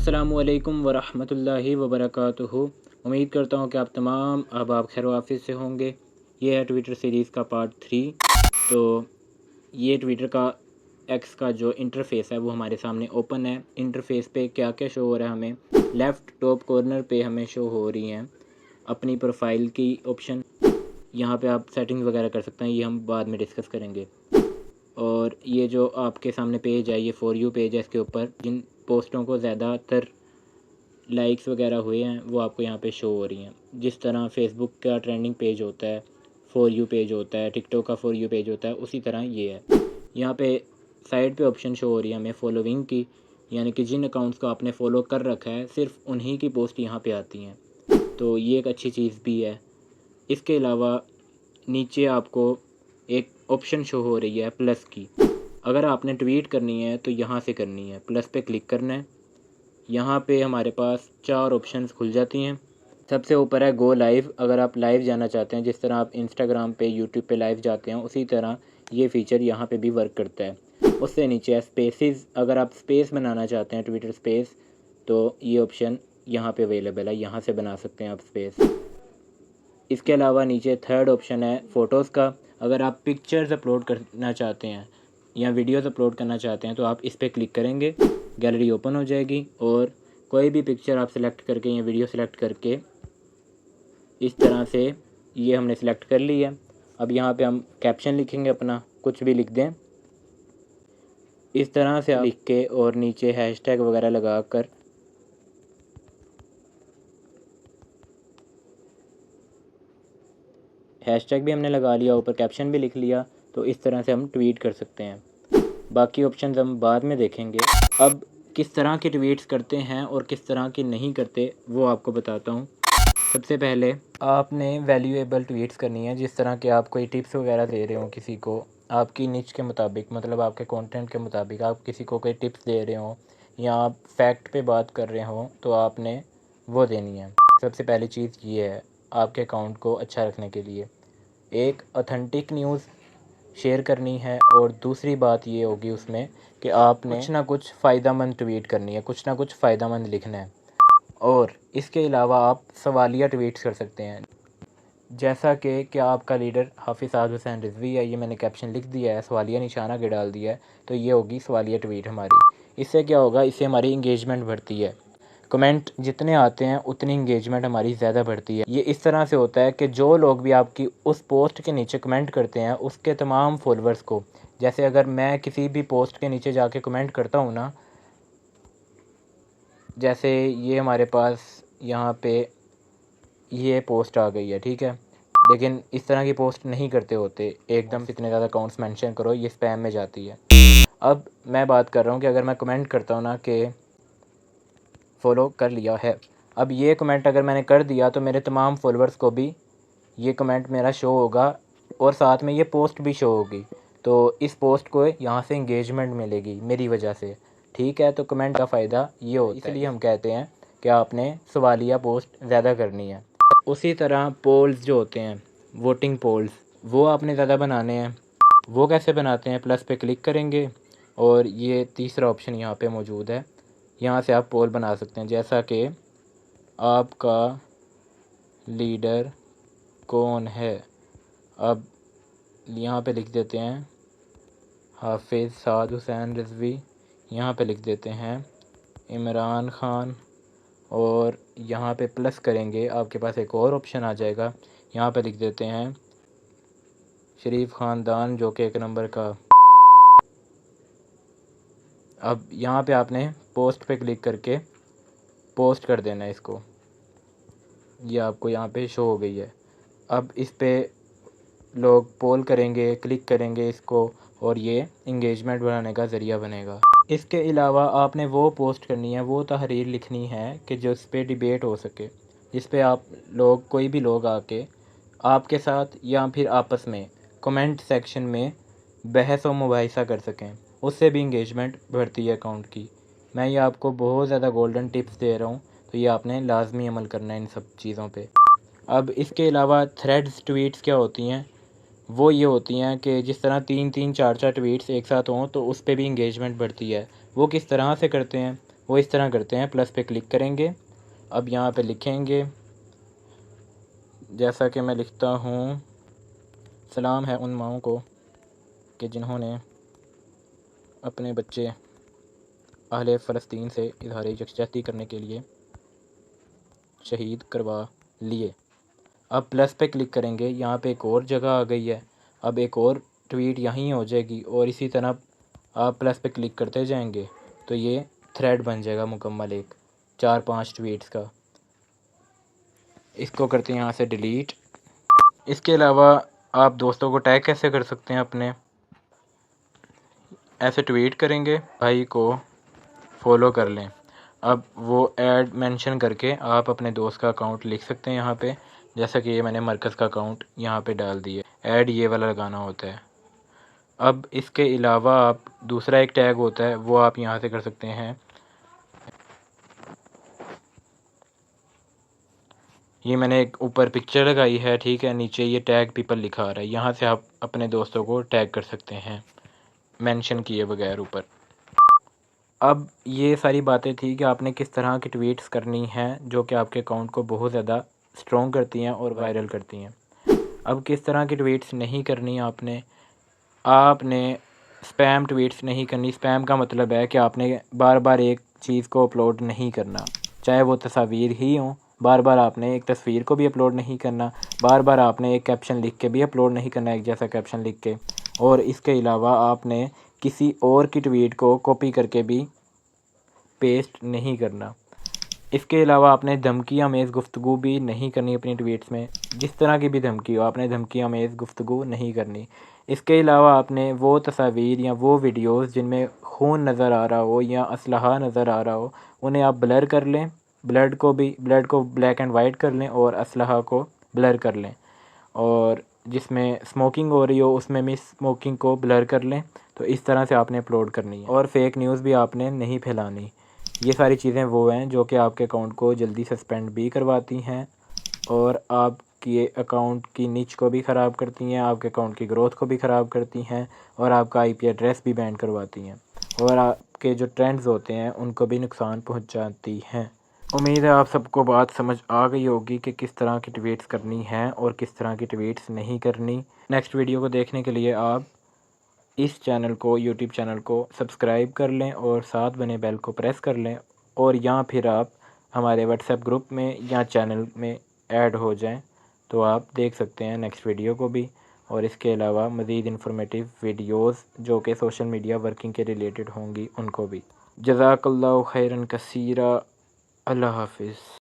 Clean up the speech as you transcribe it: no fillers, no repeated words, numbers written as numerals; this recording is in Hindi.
अस्सलामुअलैकुम वरहमतुल्लाहि वबरकातुहू। उम्मीद करता हूँ कि आप तमाम अहबाब खैर वाफिस से होंगे। ये है ट्विटर सीरीज़ का पार्ट 3। तो ये ट्विटर का एक्स का जो इंटरफ़ेस है वो हमारे सामने ओपन है। इंटरफ़ेस पे क्या क्या शो हो रहा है, हमें लेफ़्ट टॉप कॉर्नर पे हमें शो हो रही हैं अपनी प्रोफाइल की ऑप्शन। यहाँ पे आप सेटिंग्स वगैरह कर सकते हैं, ये हम बाद में डिस्कस करेंगे। और ये जो आपके सामने पेज है, ये फॉर यू पेज है। इसके ऊपर जिन पोस्टों को ज़्यादातर लाइक्स वगैरह हुए हैं वो आपको यहाँ पे शो हो रही हैं। जिस तरह फेसबुक का ट्रेंडिंग पेज होता है, फॉर यू पेज होता है, टिकटॉक का फॉर यू पेज होता है, उसी तरह ये है। यहाँ पे साइड पे ऑप्शन शो हो रही है हमें फॉलोइंग की, यानी कि जिन अकाउंट्स को आपने फॉलो कर रखा है सिर्फ उन्हीं की पोस्ट यहाँ पे आती हैं। तो ये एक अच्छी चीज़ भी है। इसके अलावा नीचे आपको एक ऑप्शन शो हो रही है प्लस की। अगर आपने ट्वीट करनी है तो यहाँ से करनी है, प्लस पे क्लिक करना है। यहाँ पे हमारे पास 4 ऑप्शंस खुल जाती हैं। सबसे ऊपर है गो लाइव। अगर आप लाइव जाना चाहते हैं, जिस तरह आप इंस्टाग्राम पे, यूट्यूब पे लाइव जाते हैं, उसी तरह ये फ़ीचर यहाँ पे भी वर्क करता है। उससे नीचे है स्पेसेस। अगर आप स्पेस बनाना चाहते हैं, ट्विटर स्पेस, तो ये ऑप्शन यहाँ पे अवेलेबल है, यहाँ से बना सकते हैं आप स्पेस। इसके अलावा नीचे थर्ड ऑप्शन है फ़ोटोज़ का। अगर आप पिक्चर्स अपलोड करना चाहते हैं या वीडियोज़ अपलोड करना चाहते हैं तो आप इस पर क्लिक करेंगे, गैलरी ओपन हो जाएगी और कोई भी पिक्चर आप सेलेक्ट करके या वीडियो सेलेक्ट करके इस तरह से ये हमने सेलेक्ट कर लिया। अब यहाँ पे हम कैप्शन लिखेंगे, अपना कुछ भी लिख दें इस तरह से लिख के, और नीचे हैशटैग वगैरह लगा कर हैशटैग भी हमने लगा लिया, ऊपर कैप्शन भी लिख लिया। तो इस तरह से हम ट्वीट कर सकते हैं। बाकी ऑप्शंस हम बाद में देखेंगे। अब किस तरह के ट्वीट्स करते हैं और किस तरह के नहीं करते वो आपको बताता हूँ। सबसे पहले आपने वैल्यूएबल ट्वीट्स करनी है, जिस तरह के आप कोई टिप्स वगैरह दे रहे हो किसी को, आपकी निच के मुताबिक, मतलब आपके कंटेंट के मुताबिक आप किसी को कोई टिप्स दे रहे हो या आप फैक्ट पे बात कर रहे हो तो आपने वो देनी है। सबसे पहली चीज़ ये है आपके अकाउंट को अच्छा रखने के लिए। एक ऑथेंटिक न्यूज़ शेयर करनी है और दूसरी बात ये होगी उसमें कि आपने कुछ ना कुछ फ़ायदेमंद ट्वीट करनी है, कुछ ना कुछ फ़ायदेमंद लिखना है। और इसके अलावा आप सवालिया ट्वीट्स कर सकते हैं, जैसा कि क्या आपका लीडर हाफिज़ साद हुसैन रिजवी है, ये मैंने कैप्शन लिख दिया है, सवालिया निशाना के डाल दिया है, तो ये होगी सवालिया ट्वीट हमारी। इससे क्या होगा, इससे हमारी इंगेजमेंट बढ़ती है। कमेंट जितने आते हैं उतनी इंगेजमेंट हमारी ज़्यादा बढ़ती है। ये इस तरह से होता है कि जो लोग भी आपकी उस पोस्ट के नीचे कमेंट करते हैं उसके तमाम फॉलोअर्स को, जैसे अगर मैं किसी भी पोस्ट के नीचे जाके कमेंट करता हूँ ना, जैसे ये हमारे पास यहाँ पे ये पोस्ट आ गई है, ठीक है, लेकिन इस तरह की पोस्ट नहीं करते होते एकदम इतने ज़्यादा अकाउंट्स मेंशन करो, ये स्पैम में जाती है। अब मैं बात कर रहा हूँ कि अगर मैं कमेंट करता हूँ ना कि फ़ॉलो कर लिया है, अब ये कमेंट अगर मैंने कर दिया तो मेरे तमाम फॉलोअर्स को भी ये कमेंट मेरा शो होगा और साथ में ये पोस्ट भी शो होगी। तो इस पोस्ट को यहाँ से इंगेजमेंट मिलेगी मेरी वजह से, ठीक है। तो कमेंट का फ़ायदा ये होता है, इसलिए हम कहते हैं कि आपने सवालिया पोस्ट ज़्यादा करनी है। उसी तरह पोल्स जो होते हैं, वोटिंग पोल्स, वो आपने ज़्यादा बनाने हैं। वो कैसे बनाते हैं, प्लस पे क्लिक करेंगे और ये तीसरा ऑप्शन यहाँ पे मौजूद है, यहाँ से आप पोल बना सकते हैं, जैसा कि आपका लीडर कौन है। अब यहाँ पे लिख देते हैं हाफिज़ साद हुसैन रिजवी, यहाँ पे लिख देते हैं इमरान ख़ान, और यहाँ पे प्लस करेंगे, आपके पास एक और ऑप्शन आ जाएगा, यहाँ पे लिख देते हैं शरीफ ख़ानदान, जो कि 1 नंबर का। अब यहाँ पे आपने पोस्ट पे क्लिक करके पोस्ट कर देना है इसको, ये आपको यहाँ पे शो हो गई है। अब इस पे लोग पोल करेंगे, क्लिक करेंगे इसको, और ये इंगेजमेंट बढ़ाने का ज़रिया बनेगा। इसके अलावा आपने वो पोस्ट करनी है, वो तहरीर लिखनी है कि जिस पे डिबेट हो सके, जिस पे आप लोग, कोई भी लोग आके आपके साथ या फिर आपस में कमेंट सेक्शन में बहस व मुबाहिसा कर सकें, उससे भी इंगेजमेंट बढ़ती है अकाउंट की। मैं ये आपको बहुत ज़्यादा गोल्डन टिप्स दे रहा हूँ, तो ये आपने लाजमी अमल करना है इन सब चीज़ों पे। अब इसके अलावा थ्रेड्स ट्वीट्स क्या होती हैं, वो ये होती हैं कि जिस तरह 3-3 4-4 ट्वीट्स एक साथ हों तो उस पर भी इंगेजमेंट बढ़ती है। वो किस तरह से करते हैं, वो इस तरह करते हैं, प्लस पे क्लिक करेंगे। अब यहाँ पे लिखेंगे, जैसा कि मैं लिखता हूँ, सलाम है उन माओं को कि जिन्होंने अपने बच्चे अहले फ़लस्तीन से इज़हार यकजहती करने के लिए शहीद करवा लिए। अब प्लस पे क्लिक करेंगे, यहाँ पे एक और जगह आ गई है। अब एक और ट्वीट यहीं हो जाएगी और इसी तरह आप प्लस पे क्लिक करते जाएंगे तो ये थ्रेड बन जाएगा मुकम्मल, एक 4-5 ट्वीट्स का। इसको करते हैं यहाँ से डिलीट। इसके अलावा आप दोस्तों को टैग कैसे कर सकते हैं अपने, ऐसे ट्वीट करेंगे, भाई को फॉलो कर लें। अब वो ऐड मेंशन करके आप अपने दोस्त का अकाउंट लिख सकते हैं यहाँ पे, जैसा कि ये मैंने मरकज़ का अकाउंट यहाँ पे डाल दिए। ऐड ये वाला लगाना होता है। अब इसके अलावा आप दूसरा एक टैग होता है वो आप यहाँ से कर सकते हैं। ये मैंने एक ऊपर पिक्चर लगाई है, ठीक है, नीचे ये टैग पीपल लिखा आ रहा है। यहाँ से आप अपने दोस्तों को टैग कर सकते हैं मेंशन किए बगैर ऊपर। अब ये सारी बातें थी कि आपने किस तरह की ट्वीट्स करनी हैं जो कि आपके अकाउंट को बहुत ज़्यादा स्ट्रॉन्ग करती हैं और वायरल करती हैं। अब किस तरह की ट्वीट्स नहीं करनी आपने स्पैम ट्वीट्स नहीं करनी। स्पैम का मतलब है कि आपने बार बार एक चीज़ को अपलोड नहीं करना, चाहे वो तस्वीर ही हों। बार बार आपने एक तस्वीर को भी अपलोड नहीं करना, बार बार आपने एक कैप्शन लिख के भी अपलोड नहीं करना, एक जैसा कैप्शन लिख के। और इसके अलावा आपने किसी और की ट्वीट को कॉपी करके भी पेस्ट नहीं करना। इसके अलावा आपने धमकी अमेज़ गुफ्तगू भी नहीं करनी अपनी ट्वीट्स में। जिस तरह की भी धमकी हो, आपने धमकी अमेज़ गुफ्तगू नहीं करनी। इसके अलावा आपने वो तस्वीर या वो वीडियोस जिनमें खून नज़र आ रहा हो या असलहा नज़र आ रहा हो, उन्हें आप ब्लर कर लें। ब्लड को ब्लैक एंड वाइट कर लें और असलहा को ब्लर कर लें। और जिसमें स्मोकिंग हो रही हो उसमें भी स्मोकिंग को ब्लर कर लें। तो इस तरह से आपने अपलोड करनी है। और फेक न्यूज़ भी आपने नहीं फैलानी। ये सारी चीज़ें वो हैं जो कि आपके अकाउंट को जल्दी सस्पेंड भी करवाती हैं और आपके अकाउंट की नीच को भी ख़राब करती हैं, आपके अकाउंट की ग्रोथ को भी ख़राब करती हैं और आपका आईपी एड्रेस भी बैन करवाती हैं और आपके जो ट्रेंड्स होते हैं उनको भी नुकसान पहुंचाती हैं। उम्मीद है आप सबको बात समझ आ गई होगी कि किस तरह की ट्वीट्स करनी है और किस तरह की ट्वीट्स नहीं करनी। नेक्स्ट वीडियो को देखने के लिए आप इस चैनल को, यूट्यूब चैनल को सब्सक्राइब कर लें और साथ बने बेल को प्रेस कर लें और या फिर आप हमारे व्हाट्सएप ग्रुप में या चैनल में ऐड हो जाएं तो आप देख सकते हैं नेक्स्ट वीडियो को भी। और इसके अलावा मज़ीद इन्फॉर्मेटिव वीडियोस जो कि सोशल मीडिया वर्किंग के रिलेटेड होंगी उनको भी। जज़ाकल्लाहु खैरन कसीरा। अल्लाह हाफ़िज़।